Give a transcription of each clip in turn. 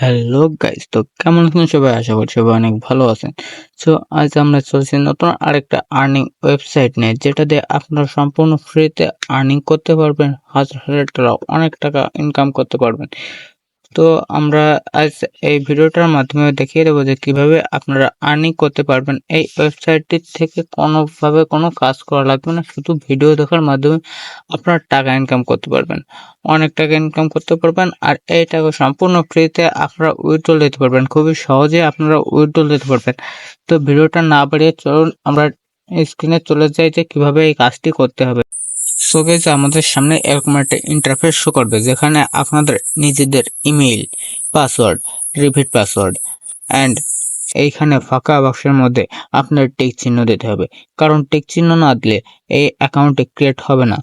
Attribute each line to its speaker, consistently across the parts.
Speaker 1: Hello guys, তো কেমন আছেন সবাই? আশা করি সবাই অনেক ভালো আছেন। সো আজ আমরা চলছি নতুন আরেকটা আর্নিং ওয়েবসাইট নিয়ে, যেটা দিয়ে আপনারা সম্পূর্ণ ফ্রিতে আর্নিং করতে পারবেন, হাজার হাজার টাকা, অনেক টাকা ইনকাম করতে পারবেন। তো আমরা আজ এই ভিডিওটার মাধ্যমে দেখিয়ে দেবো যে কিভাবে আপনারা আর্নিং করতে পারবেন। এই ওয়েবসাইটটি থেকে কোনোভাবে কোনো কাজ করা লাগবে না, শুধু ভিডিও দেখার মাধ্যমে আপনারা টাকা ইনকাম করতে পারবেন, অনেক টাকা ইনকাম করতে পারবেন। আর এই টাকা সম্পূর্ণ ফ্রিতে আপনারা উইথড্রল দিতে পারবেন, খুবই সহজে আপনারা উইথড্রল দিতে পারবেন। তো ভিডিওটা না বাড়িয়ে চলুন আমরা স্ক্রিনে চলে যাই যে কিভাবে এই কাজটি করতে হবে। সো গাইস, আমাদের সামনে এরকম একটা ইন্টারফেস শো করবে, যেখানে আপনাদের নিজেদের email, password, repeat password and এইখানে ফাঁকা বাক্সের মধ্যে আপনার টিক চিহ্ন দিতে হবে, কারণ টিক চিহ্ন না দিলে এই অ্যাকাউন্টে ক্রিয়েট হবে না।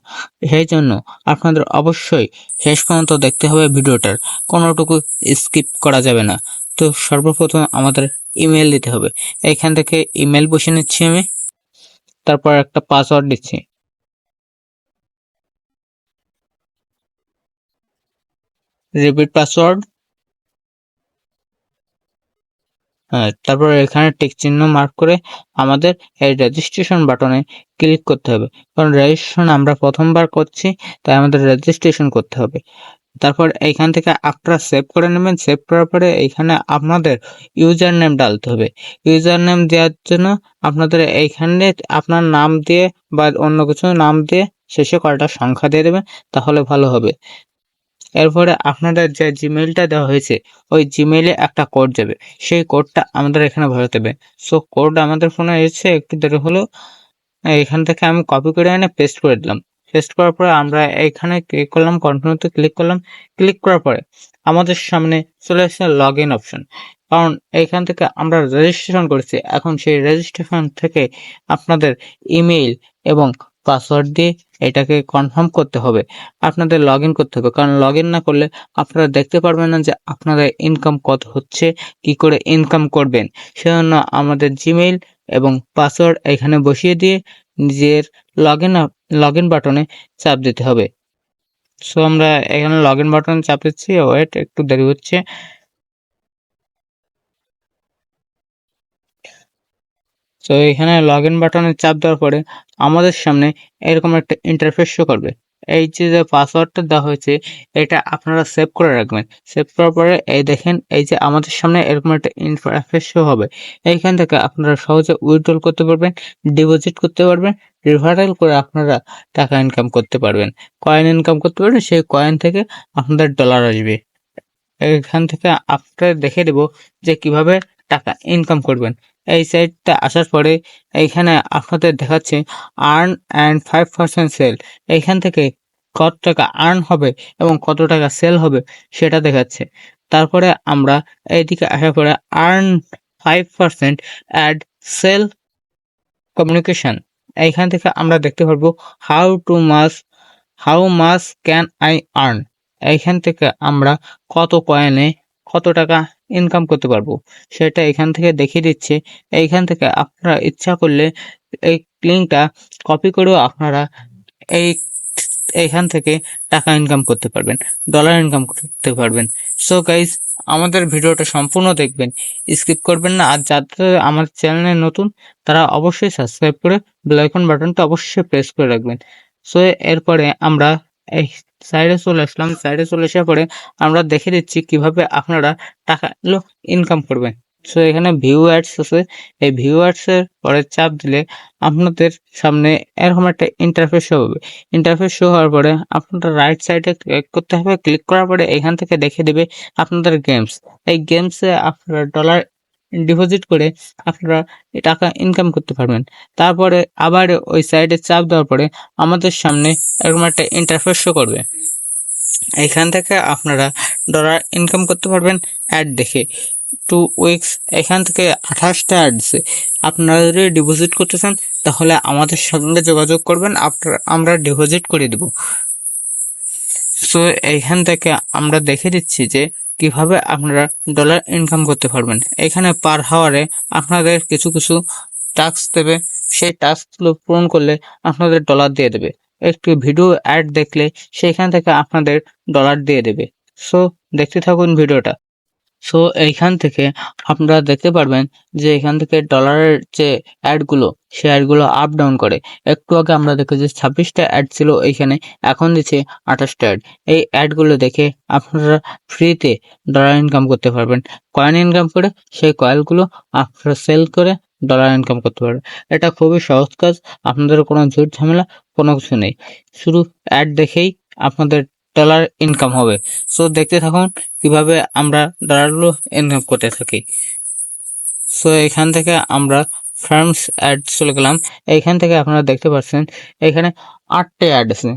Speaker 1: সেই জন্য আপনাদের অবশ্যই শেষ পর্যন্ত দেখতে হবে ভিডিওটার, কোনোটুকু স্কিপ করা যাবে না। তো সর্বপ্রথম আমাদের ইমেল দিতে হবে। এখান থেকে ইমেল বসে নিচ্ছি আমি, তারপর একটা পাসওয়ার্ড দিচ্ছি। রিপিট পাসওয়ার্ড, হ্যাঁ, তারপর এখানে টিক চিহ্ন মার্ক করে আমাদের এই রেজিস্ট্রেশন বাটনে ক্লিক করতে হবে, কারণ রেজিস্ট্রেশন আমরা প্রথমবার করছি, তাই আমাদের রেজিস্ট্রেশন করতে হবে। তারপর এইখান থেকে আপনারা সেভ করে নেবেন। সেভ করার পরে এইখানে আপনাদের ইউজার নেম ডালতে হবে। ইউজার নেম দেওয়ার জন্য আপনাদের এইখানে আপনার নাম দিয়ে বা অন্য কিছু নাম দিয়ে শেষে কয়টা সংখ্যা দিয়ে দেবেন, তাহলে ভালো হবে। এরপরে আপনাদের যে জিমেইলটা দেওয়া হয়েছে, ওই জিমেইলে একটা কোড যাবে, সেই কোডটা আমাদের এখানে ভরাতে হবে। সো কোড আমাদের ফোনে এসেছে, একটু দেরি হলো। এখান থেকে আমি কপি করে এনে পেস্ট করে দিলাম। পেস্ট করার পরে আমরা এখানে ক্লিক করলাম, কন্টিনিউতে ক্লিক করলাম। ক্লিক করার পরে আমাদের সামনে চলে আসছে লগ ইন অপশন, কারণ এইখান থেকে আমরা রেজিস্ট্রেশন করেছি। এখন সেই রেজিস্ট্রেশন থেকে আপনাদের ইমেইল এবং পাসওয়ার্ড দিয়ে এটাকে কনফার্ম করতে হবে, আপনাদের লগ ইন করতে হবে, কারণ লগ ইন না করলে আপনারা দেখতে পারবেন না যে আপনাদের ইনকাম কত হচ্ছে, কি করে ইনকাম করবেন। সেজন্য আমাদের জিমেইল এবং পাসওয়ার্ড এখানে বসিয়ে দিয়ে নিজের লগ ইন বাটনে চাপ দিতে হবে। সো আমরা এখানে লগ ইন বাটনে চাপ দিচ্ছি, ওয়েট একটু দেরি হচ্ছে। তো এখানে লগ ইন বাটনে চাপ দেওয়ার পরে আমাদের সামনে এরকম একটা ইন্টারফেস শো করবে। এই যে পাসওয়ার্ডটা দেওয়া হয়েছে, এটা আপনারা সেভ করে রাখবেন। সেভ করার পরে এই দেখেন, এই যে আমাদের সামনে এরকম একটা ইন্টারফেস শো হবে। এইখান থেকে আপনারা সহজে উইথড্রল করতে পারবেন, ডিপোজিট করতে পারবেন, রিফারেল করে আপনারা টাকা ইনকাম করতে পারবেন, কয়েন ইনকাম করতে পারবেন। সেই কয়েন থেকে আপনাদের ডলার আসবে। এখান থেকে আপনাদের দেখে দেব যে কিভাবে টাকা ইনকাম করবেন। এই সাইটটা আসার পরে এইখানে আপনাদের দেখাচ্ছে আর্ন অ্যান্ড 5% সেল। এইখান থেকে কত টাকা আর্ন হবে এবং কত টাকা সেল হবে সেটা দেখাচ্ছে। তারপরে আমরা এইদিকে আসার পরে আর্ন 5% অ্যাড সেল কমিউনিকেশন, এইখান থেকে আমরা দেখতে পারবো how much can I earn. এইখান থেকে আমরা কত কয়েনে কত টাকা ইনকাম করতে পারবো সেটা এখান থেকে দেখিয়ে দিচ্ছে। এইখান থেকে আপনারা ইচ্ছা করলে এই লিঙ্কটা কপি করেও আপনারা এই এইখান থেকে টাকা ইনকাম করতে পারবেন, ডলার ইনকাম করতে পারবেন। সো গাইজ, আমাদের ভিডিওটা সম্পূর্ণ দেখবেন, স্কিপ করবেন না। আর যারা আমার চ্যানেলে নতুন, তারা অবশ্যই সাবস্ক্রাইব করে বেল আইকন বাটনটা অবশ্যই প্রেস করে রাখবেন। সো এরপরে আমরা এই সাইডে চলে আসলাম। সাইডে চলে আসার পরে আমরা দেখে দিচ্ছি কিভাবে আপনারা টাকা ইনকাম করবেন। সো এখানে ভিউ অ্যাডস আছে, এই ভিউ অ্যাডস এর পরে চাপ দিলে আপনাদের সামনে এরকম একটা ইন্টারফেস শো হবে। ইন্টারফেস শো হওয়ার পরে আপনাদের রাইট সাইডে ক্লিক করতে হবে। ক্লিক করার পরে এখান থেকে দেখে দেবে আপনাদের গেমস। এই গেমসে আপনারা ডলার ডিপোজিট করে আপনারা টাকা ইনকাম করতে পারবেন। তারপরে আবার ওই সাইডে চাপ দেওয়ার পরে আমাদের সামনে এরকম একটা ইন্টারফেস শো করবে। এখান থেকে আপনারা ডলার ইনকাম করতে পারবেন অ্যাড দেখে। 2 উইকস, এখান থেকে 28টা অ্যাডসে আপনারা যদি ডিপোজিট করতে চান তাহলে আমাদের সঙ্গে যোগাযোগ করবেন, আমরা ডিপোজিট করে দেব। সো এইখান থেকে আমরা দেখে দিচ্ছি যে কিভাবে আপনারা ডলার ইনকাম করতে পারবেন। এখানে পার হাওয়ারে আপনাদের কিছু কিছু টাস্ক দেবে, সেই টাস্কগুলো পূরণ করলে আপনাদের ডলার দিয়ে দেবে। একটি ভিডিও অ্যাড দেখলে সেইখান থেকে আপনাদের ডলার দিয়ে দেবে। সো দেখতে থাকুন ভিডিওটা। সো এইখান থেকে আপনারা দেখতে পারবেন যে এখান থেকে ডলারের যে অ্যাডগুলো সে অ্যাডগুলো আপ ডাউন করে। একটু আগে আমরা দেখেছি 26টা অ্যাড ছিল এইখানে, এখন দিচ্ছে 28টা অ্যাড। এই অ্যাডগুলো দেখে আপনারা ফ্রিতে ডলার ইনকাম করতে পারবেন। কয়েন ইনকাম করে সেই কয়েনগুলো আপনারা সেল করে ডলার ইনকাম করতে পারবেন। এটা খুবই সহজ কাজ, আপনাদের কোনো ঝুট ঝামেলা কোনো কিছু নেই। শুধু অ্যাড দেখেই আপনাদের ডলার ইনকাম হবে। সো দেখতে থাকুন কিভাবে আমরা ডলারগুলো ইনকাম করতে থাকি। সো এখান থেকে আমরা ফার্মস অ্যাড চলে গেলাম। এইখান থেকে আপনারা দেখতে পাচ্ছেন এখানে 8টি অ্যাড আছে,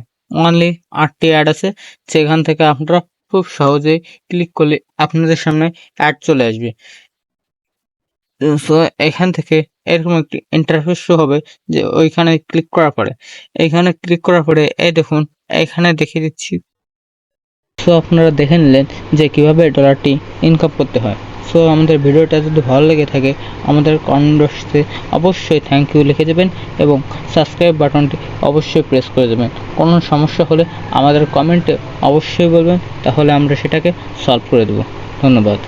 Speaker 1: অনলি 8টি অ্যাড আছে, যেখান থেকে আপনারা খুব সহজেই ক্লিক করলে আপনাদের সামনে অ্যাড চলে আসবে। সো এখান থেকে এরকম একটি ইন্টারফেস শো হবে, যে ওইখানে ক্লিক করার পরে এইখানে ক্লিক করার পরে এই দেখুন এখানে দেখিয়ে দিচ্ছি। সো আপনারা দেখে নিলেন যে কিভাবে ডলারটি ইনকাম করতে হয়। সো আমাদের ভিডিওটা যদি ভালো লেগে থাকে আমাদের কমেন্ট বক্সে অবশ্যই থ্যাংক ইউ লিখে দেবেন এবং সাবস্ক্রাইব বাটনটি অবশ্যই প্রেস করে দেবেন। কোনো সমস্যা হলে আমাদের কমেন্টে অবশ্যই বলবেন, তাহলে আমরা সেটাকে সলভ করে দেব। ধন্যবাদ।